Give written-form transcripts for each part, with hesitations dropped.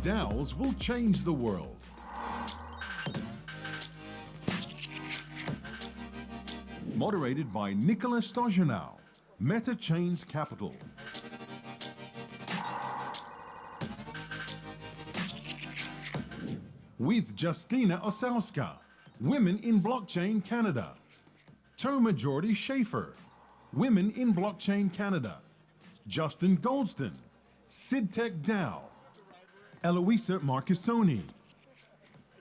DAOs will change the world. Moderated by Nikola Stojanow, Meta Chains Capital. With Justyna Osowska, Women in Blockchain Canada. Jordi Chaffer, Women in Blockchain Canada. Justin Goldston, SydTek DAO. Eloisa Marchesoni.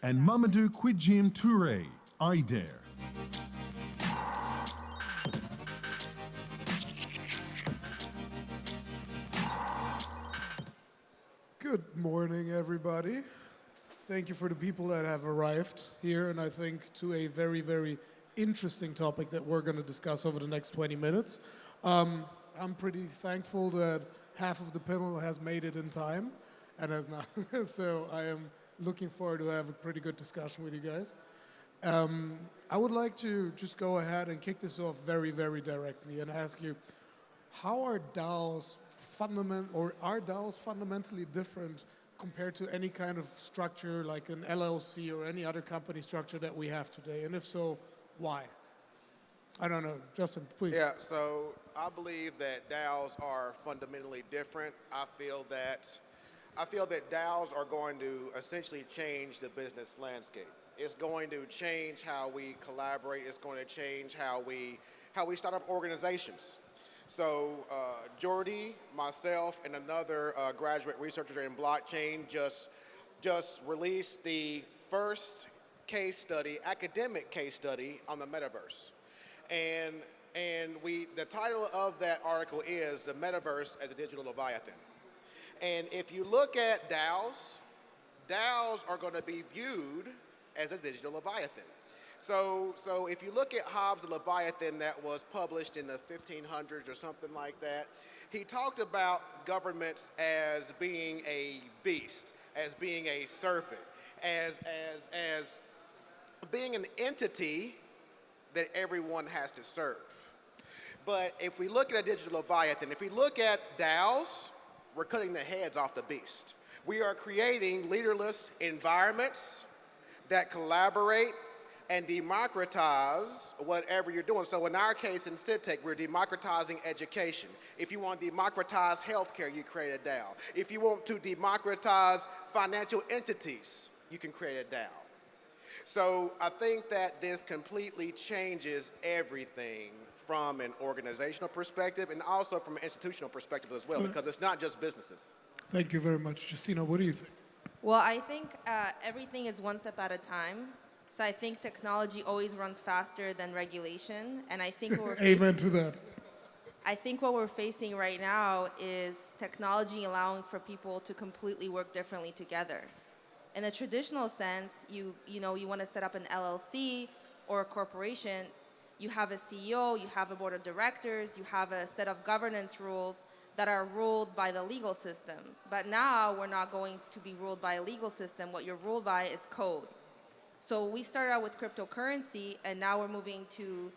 And Mamadou Kwidjim Toure, iDare. Good morning, everybody. Thank you for the people that have arrived here, and I think to a very, very interesting topic that we're going to discuss over the next 20 minutes. I'm pretty thankful that half of the panel has made it in time, and has not. So I am looking forward to have a pretty good discussion with you guys. I would like to just go ahead and kick this off very, very directly and ask you, how are DAOs fundamentally different compared to any kind of structure like an LLC or any other company structure that we have today? And if so, why? I don't know. Justin, please. Yeah, so I believe that DAOs are fundamentally different. I feel that DAOs are going to essentially change the business landscape. It's going to change how we collaborate. It's going to change how we start up organizations. So Jordi, myself, and another graduate researcher in blockchain just released the first case study, academic case study on the metaverse. And the title of that article is The Metaverse as a Digital Leviathan. And if you look at DAOs are going to be viewed as a digital leviathan. So if you look at Hobbes' Leviathan that was published in the 1500s or something like that, he talked about governments as being a beast, as being a serpent, as being an entity that everyone has to serve. But if we look at a digital leviathan, if we look at DAOs, we're cutting the heads off the beast. We are creating leaderless environments that collaborate and democratize whatever you're doing. So in our case in SydTek, we're democratizing education. If you want to democratize healthcare, you create a DAO. If you want to democratize financial entities, you can create a DAO. So I think that this completely changes everything from an organizational perspective and also from an institutional perspective as well, because it's not just businesses. Thank you very much. Justyna, what do you think? Well, I think everything is one step at a time. So I think technology always runs faster than regulation, and I think what we're Amen to that. I think what we're facing right now is technology allowing for people to completely work differently together. In the traditional sense, you want to set up an LLC or a corporation, you have a CEO, you have a board of directors, you have a set of governance rules that are ruled by the legal system. But now we're not going to be ruled by a legal system. What you're ruled by is code. So we started out with cryptocurrency, and now we're moving to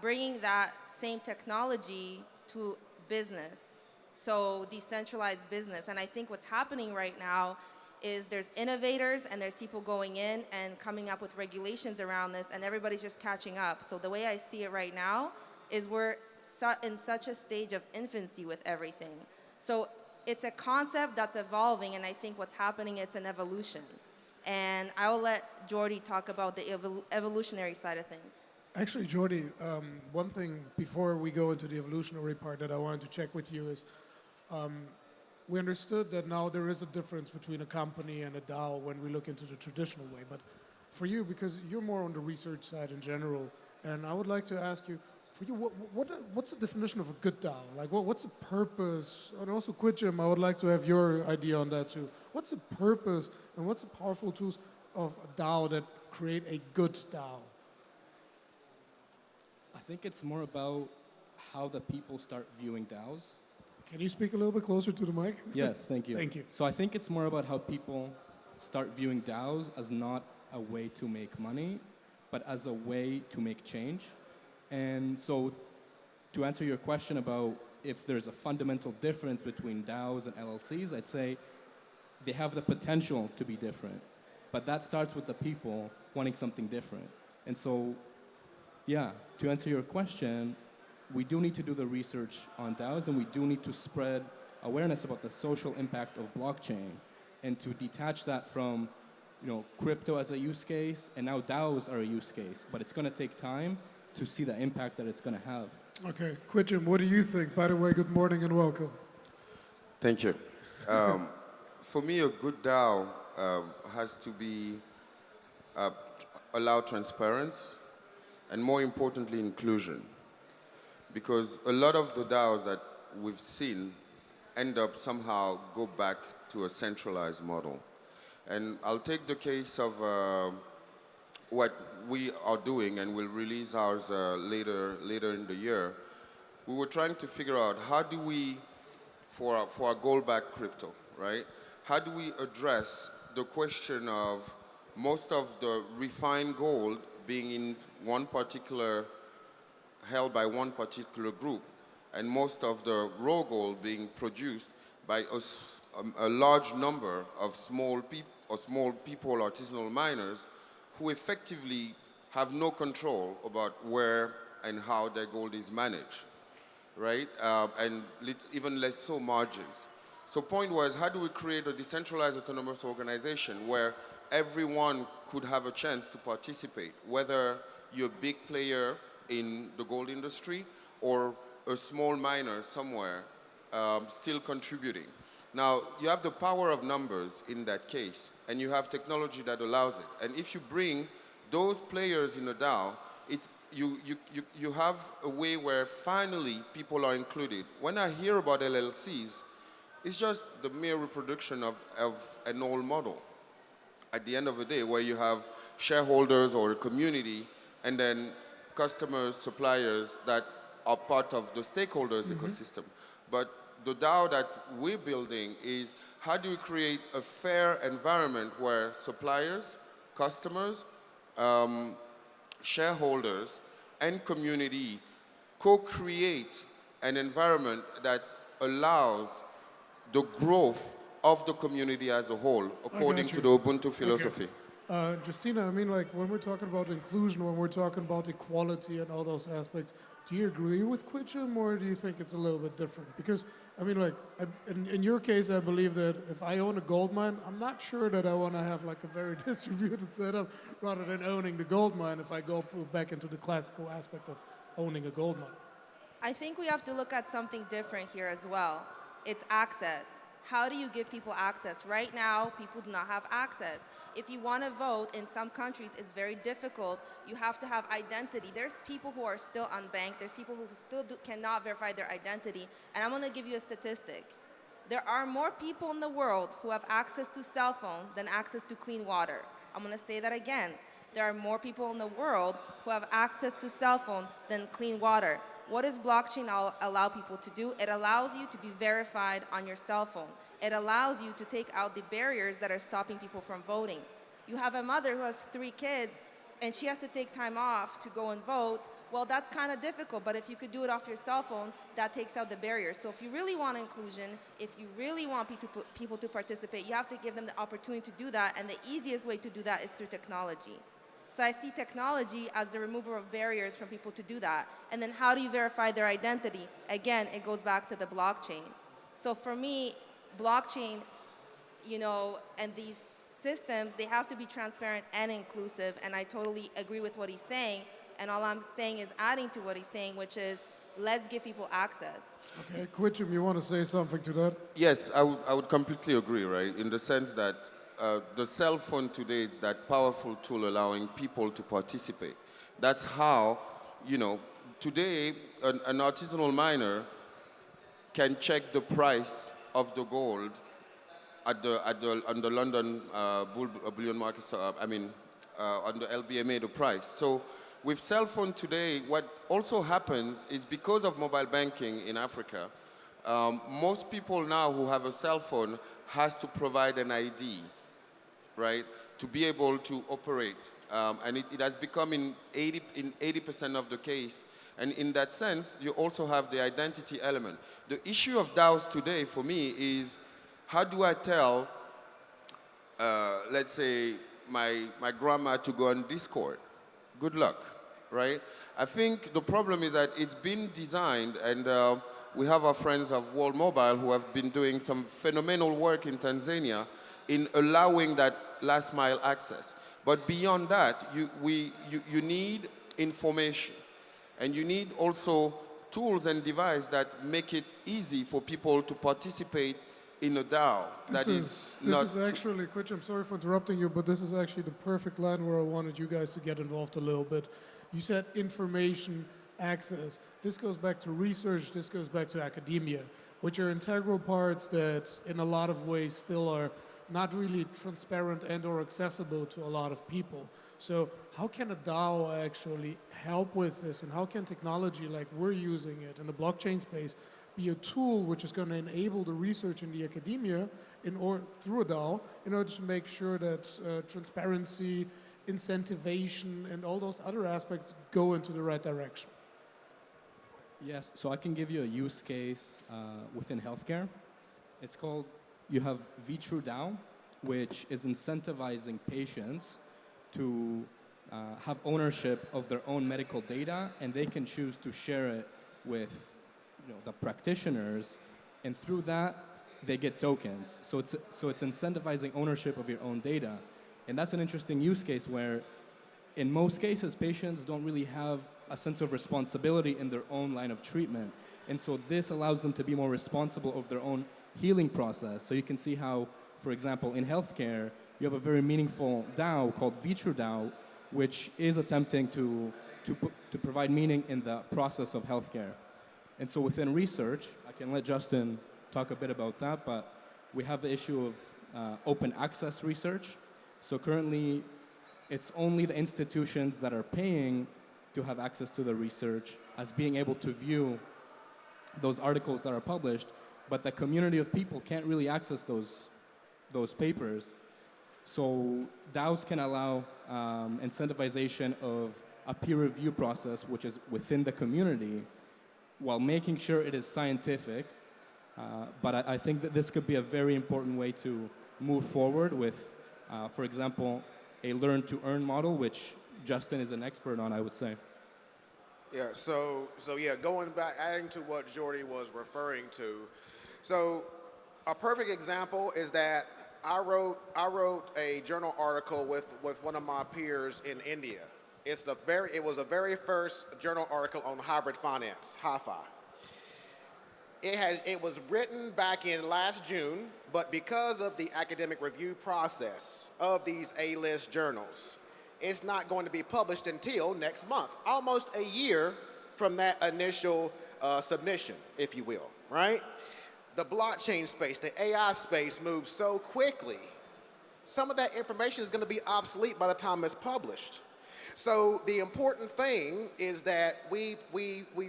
bringing that same technology to business, so decentralized business. And I think what's happening right now is there's innovators and there's people going in and coming up with regulations around this, and everybody's just catching up. So the way I see it right now is we're in such a stage of infancy with everything. So it's a concept that's evolving, and I think what's happening, it's an evolution. And I will let Jordi talk about the evolutionary side of things. Actually, Jordi, one thing before we go into the evolutionary part that I wanted to check with you is, we understood that now there is a difference between a company and a DAO when we look into the traditional way. But for you, because you're more on the research side in general, and I would like to ask you, for you, what's the definition of a good DAO? Like, what's the purpose? And also, Kwidjim, I would like to have your idea on that too. What's the purpose and what's the powerful tools of a DAO that create a good DAO? I think it's more about how the people start viewing DAOs. Can you speak a little bit closer to the mic? Yes, thank you. Thank you. So I think it's more about how people start viewing DAOs as not a way to make money, but as a way to make change. And so to answer your question about if there's a fundamental difference between DAOs and LLCs, I'd say they have the potential to be different. But that starts with the people wanting something different. And so, yeah, to answer your question, we do need to do the research on DAOs, and we do need to spread awareness about the social impact of blockchain, and to detach that from, crypto as a use case, and now DAOs are a use case. But it's going to take time to see the impact that it's going to have. Okay, Kwidjim, what do you think? By the way, good morning and welcome. Thank you. For me, a good DAO has to be allow transparency and, more importantly, inclusion. Because a lot of the DAOs that we've seen end up somehow go back to a centralized model. And I'll take the case of what we are doing, and we'll release ours later in the year. We were trying to figure out how do we, for our gold-backed crypto, right? How do we address the question of most of the refined gold being in one particular, held by one particular group, and most of the raw gold being produced by a large number of small people, artisanal miners, who effectively have no control about where and how their gold is managed, right? And even less so margins. So point was, how do we create a decentralized autonomous organization where everyone could have a chance to participate, whether you're a big player in the gold industry or a small miner somewhere still contributing. Now, you have the power of numbers in that case, and you have technology that allows it. And if you bring those players in a DAO, you have a way where finally people are included. When I hear about LLCs, it's just the mere reproduction of an old model. At the end of the day, where you have shareholders or a community, and then customers, suppliers that are part of the stakeholders ecosystem. But the DAO that we're building is, how do we create a fair environment where suppliers, customers, shareholders, and community co-create an environment that allows the growth of the community as a whole, according to the Ubuntu philosophy. Justyna, I mean, like, when we're talking about inclusion, when we're talking about equality and all those aspects, do you agree with Kwidjim, or do you think it's a little bit different? Because, I mean, like, in your case, I believe that if I own a gold mine, I'm not sure that I want to have, like, a very distributed setup rather than owning the gold mine if I go back into the classical aspect of owning a gold mine. I think we have to look at something different here as well. It's access. How do you give people access? Right now, people do not have access. If you want to vote in some countries, it's very difficult. You have to have identity. There's people who are still unbanked. There's people who still cannot verify their identity. And I'm going to give you a statistic. There are more people in the world who have access to cell phone than access to clean water. I'm going to say that again. There are more people in the world who have access to cell phone than clean water. What does blockchain allow people to do? It allows you to be verified on your cell phone. It allows you to take out the barriers that are stopping people from voting. You have a mother who has 3 kids, and she has to take time off to go and vote. Well, that's kind of difficult, but if you could do it off your cell phone, that takes out the barriers. So if you really want inclusion, if you really want people to participate, you have to give them the opportunity to do that, and the easiest way to do that is through technology. So I see technology as the remover of barriers for people to do that. And then how do you verify their identity? Again, it goes back to the blockchain. So for me, blockchain, and these systems, they have to be transparent and inclusive. And I totally agree with what he's saying. And all I'm saying is adding to what he's saying, which is let's give people access. Okay, Kwidjim, you want to say something to that? Yes, I would completely agree, right? In the sense that the cell phone today is that powerful tool allowing people to participate. That's how, today an artisanal miner can check the price of the gold on the London bullion market. On the LBMA, the price. So with cell phone today, what also happens is because of mobile banking in Africa, most people now who have a cell phone has to provide an ID, right, to be able to operate. And it has become in 80% of the case. And in that sense, you also have the identity element. The issue of DAOs today for me is, how do I tell let's say, my grandma to go on Discord. Good luck, right? I think the problem is that it's been designed, and we have our friends of World Mobile who have been doing some phenomenal work in Tanzania in allowing that last mile access. But beyond that, you need information, and you need also tools and devices that make it easy for people to participate in a DAO. This is actually, Kwidjim, I'm sorry for interrupting you, but this is actually the perfect line where I wanted you guys to get involved a little bit. You said information access. This goes back to research, this goes back to academia, which are integral parts that in a lot of ways still are not really transparent and or accessible to a lot of people. So how can a DAO actually help with this, and how can technology like we're using it in the blockchain space be a tool which is going to enable the research in the academia through a DAO in order to make sure that transparency, incentivation, and all those other aspects go into the right direction? Yes, so I can give you a use case within healthcare. It's called, you have VTrueDAO, which is incentivizing patients to have ownership of their own medical data, and they can choose to share it with the practitioners, and through that, they get tokens. So it's incentivizing ownership of your own data. And that's an interesting use case where, in most cases, patients don't really have a sense of responsibility in their own line of treatment. And so this allows them to be more responsible of their own healing process. So you can see how, for example, in healthcare, you have a very meaningful DAO called VTrueDAO, which is attempting to provide meaning in the process of healthcare. And so within research, I can let Justin talk a bit about that, but we have the issue of open access research. So currently, it's only the institutions that are paying to have access to the research as being able to view those articles that are published, but the community of people can't really access those papers. So DAOs can allow incentivization of a peer review process, which is within the community, while making sure it is scientific. But I think that this could be a very important way to move forward with, for example, a learn-to-earn model, which Justin is an expert on, I would say. Yeah, so yeah, going back, adding to what Jordi was referring to. So a perfect example is that I wrote a journal article with one of my peers in India. It was the very first journal article on hybrid finance, HiFi. It was written back in last June, but because of the academic review process of these A-list journals, it's not going to be published until next month, almost a year from that initial submission, if you will, right? The blockchain space, the AI space moves so quickly, some of that information is going to be obsolete by the time it's published. So the important thing is that we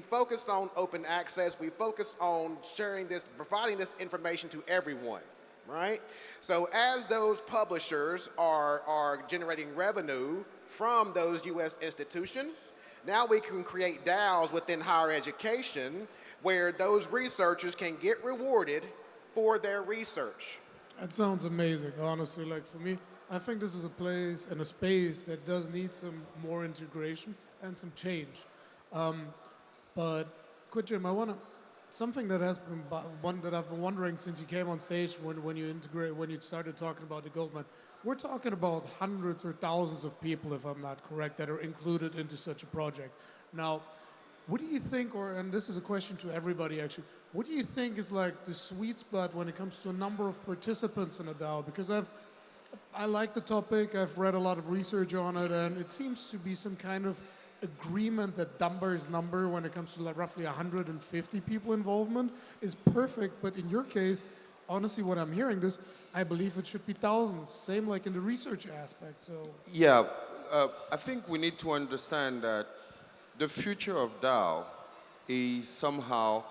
focus on open access, we focus on sharing this, providing this information to everyone, right? So as those publishers are generating revenue from those US institutions, now we can create DAOs within higher education where those researchers can get rewarded for their research. That sounds amazing, honestly. Like for me, I think this is a place and a space that does need some more integration and some change. But Kwidjim, something that has been one that I've been wondering since you came on stage when you started talking about the gold mine. We're talking about hundreds or thousands of people, if I'm not correct, that are included into such a project. Now, what do you think, and this is a question to everybody actually, what do you think is like the sweet spot when it comes to a number of participants in a DAO? Because I like the topic, I've read a lot of research on it, and it seems to be some kind of agreement that Dunbar's number when it comes to like roughly 150 people involvement is perfect, but in your case, honestly, what I'm hearing this, I believe it should be thousands, same like in the research aspect, so. Yeah, I think we need to understand that the future of DAO is somehow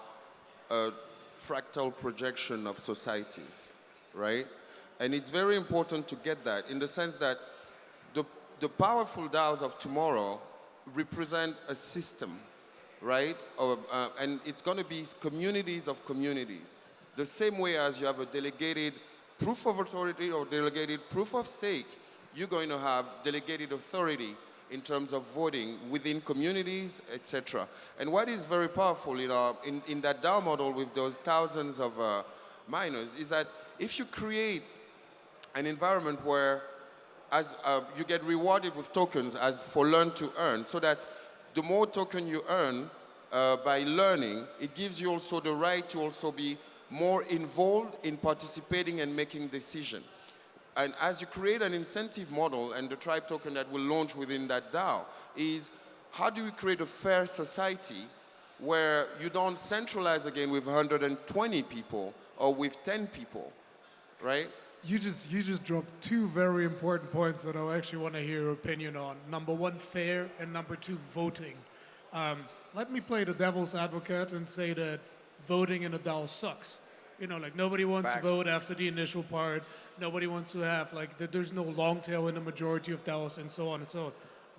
a fractal projection of societies, right? And it's very important to get that in the sense that the powerful DAOs of tomorrow represent a system, right? And it's going to be communities of communities. The same way as you have a delegated proof of authority or delegated proof of stake, you're going to have delegated authority in terms of voting within communities, etc. And what is very powerful in that DAO model with those thousands of miners is that if you create an environment where you get rewarded with tokens as for learn to earn, so that the more token you earn by learning, it gives you also the right to also be more involved in participating and making decisions. And as you create an incentive model, and the tribe token that will launch within that DAO is how do we create a fair society where you don't centralize again with 120 people or with 10 people, right? You just dropped two very important points that I actually want to hear your opinion on. Number one, fair, and number two, voting. Let me play the devil's advocate and say that voting in a DAO sucks. You know, like nobody wants to vote after the initial part. Nobody wants to have, there's no long tail in the majority of DAOs and so on and so on.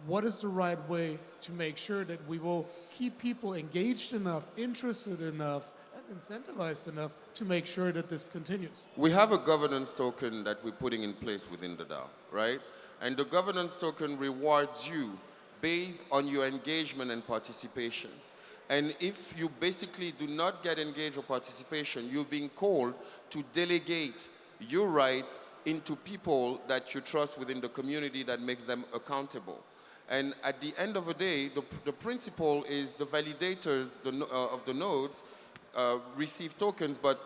What is the right way to make sure that we will keep people engaged enough, interested enough, and incentivized enough to make sure that this continues? We have a governance token that we're putting in place within the DAO, right? And the governance token rewards you based on your engagement and participation. And if you basically do not get engaged or participation, you're being called to delegate your rights into people that you trust within the community that makes them accountable. And at the end of the day, the principle is the validators of the nodes receive tokens, but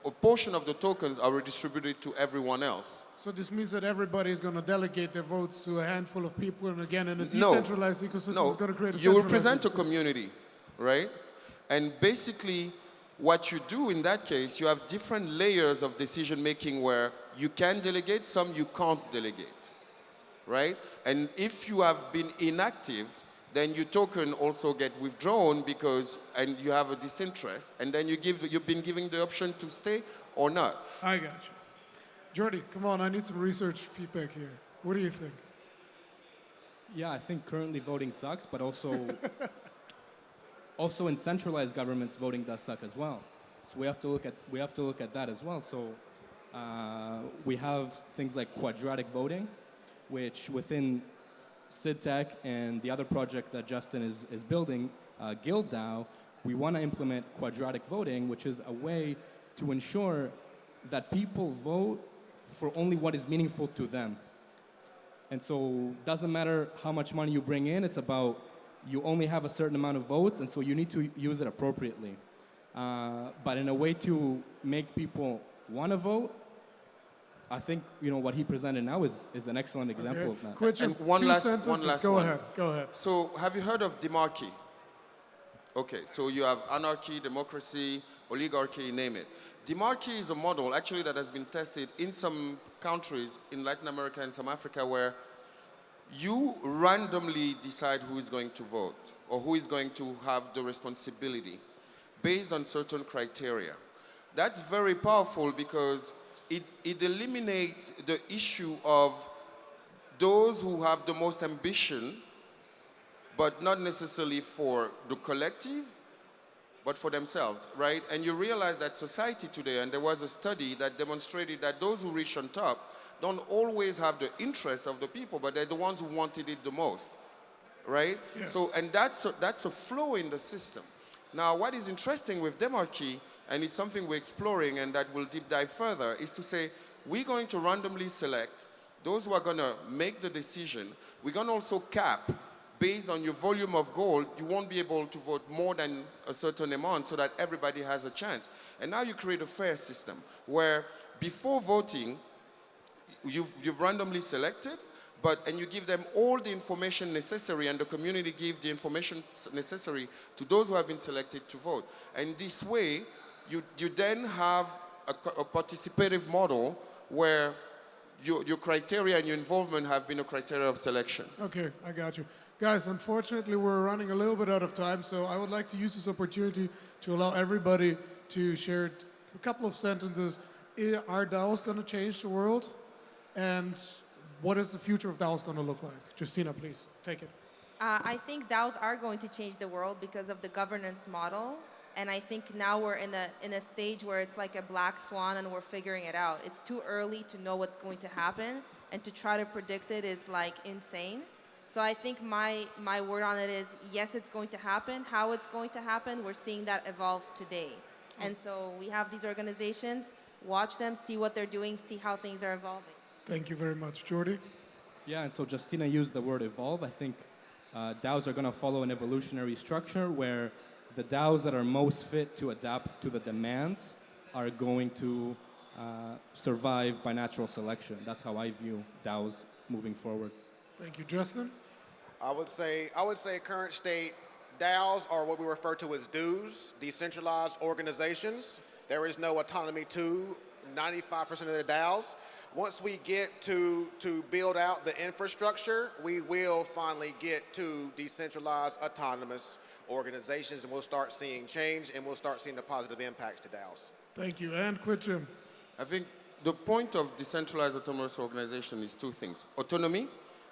a portion of the tokens are redistributed to everyone else. So this means that everybody is going to delegate their votes to a handful of people, and again, in a decentralized ecosystem is going to create a centralized you represent ecosystem. a community, right? And basically, what you do in that case, you have different layers of decision making where you can delegate, some you can't delegate, right? And if you have been inactive, then your token also get withdrawn and you have a disinterest, and then you've been given the option to stay or not. I got you. Jordi, come on, I need some research feedback here. What do you think? Yeah, I think currently voting sucks, but also in centralized governments, voting does suck as well. So we have to look at that as well. So we have things like quadratic voting, which within SydTek and the other project that Justin is building, Guild DAO, we want to implement quadratic voting, which is a way to ensure that people vote for only what is meaningful to them. And so it doesn't matter how much money you bring in, it's about you only have a certain amount of votes, and so you need to use it appropriately. But in a way to make people want to vote, I think what he presented now is an excellent example of that. Kwidjim, And one last Go one. ahead. So have you heard of demarchy? Okay, so you have anarchy, democracy, oligarchy, name it. Demarchy is a model actually that has been tested in some countries in Latin America and some Africa where you randomly decide who is going to vote or who is going to have the responsibility based on certain criteria. That's very powerful because it eliminates the issue of those who have the most ambition, but not necessarily for the collective, but for themselves, right? And you realize that society today, and there was a study that demonstrated that those who reach on top don't always have the interest of the people, but they're the ones who wanted it the most, right? Yeah. So, and that's a flow in the system. Now, what is interesting with demarchy, and it's something we're exploring and that we'll deep dive further, is to say, we're going to randomly select those who are going to make the decision. We're going to also cap, based on your volume of gold, you won't be able to vote more than a certain amount so that everybody has a chance. And now you create a fair system where before voting, you've randomly selected, and you give them all the information necessary, and the community give the information necessary to those who have been selected to vote. And this way, you then have a participative model where your criteria and your involvement have been a criteria of selection. Okay, I got you. Guys, unfortunately, we're running a little bit out of time, so I would like to use this opportunity to allow everybody to share a couple of sentences. Are DAOs going to change the world? And what is the future of DAOs going to look like? Justyna, please, take it. I think DAOs are going to change the world because of the governance model And I think now we're in a stage where it's like a black swan and we're figuring it out. It's too early to know what's going to happen, and to try to predict it is like insane. So I think my word on it is, yes, it's going to happen. How it's going to happen, we're seeing that evolve today. And so we have these organizations, watch them, see what they're doing, see how things are evolving. Thank you very much. Jordi? Yeah, and so Justyna used the word evolve. I think DAOs are going to follow an evolutionary structure where the DAOs that are most fit to adapt to the demands are going to survive by natural selection. That's how I view DAOs moving forward. Thank you. Justin? I would say current state, DAOs are what we refer to as DOs, decentralized organizations. There is no autonomy to 95% of the DAOs. Once we get to build out the infrastructure, we will finally get to decentralized, autonomous organizations, and we'll start seeing change, and we'll start seeing the positive impacts to DAOs. Thank you. And Kwidjim? I think the point of decentralized autonomous organization is two things. Autonomy,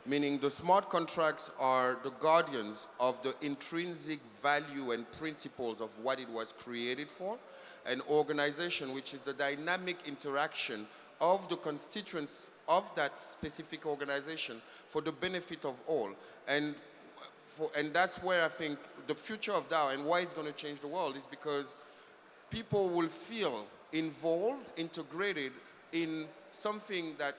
meaning the smart contracts are the guardians of the intrinsic value and principles of what it was created for. An organization, which is the dynamic interaction of the constituents of that specific organization for the benefit of all. And that's where I think the future of DAO and why it's going to change the world is because people will feel involved, integrated in something that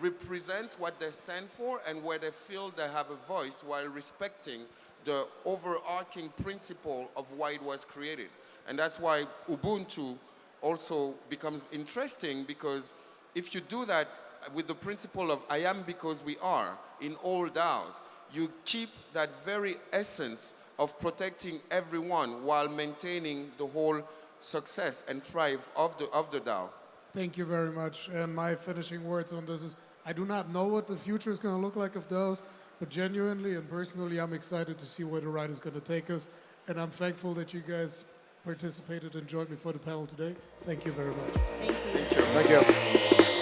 represents what they stand for and where they feel they have a voice while respecting the overarching principle of why it was created. And that's why Ubuntu also becomes interesting, because if you do that with the principle of I am because we are in all DAOs, you keep that very essence of protecting everyone while maintaining the whole success and thrive of the DAO. Thank you very much. And my finishing words on this is, I do not know what the future is going to look like of DAOs, but genuinely and personally, I'm excited to see where the ride is going to take us. And I'm thankful that you guys participated and joined me for the panel today. Thank you very much. Thank you. Thank you.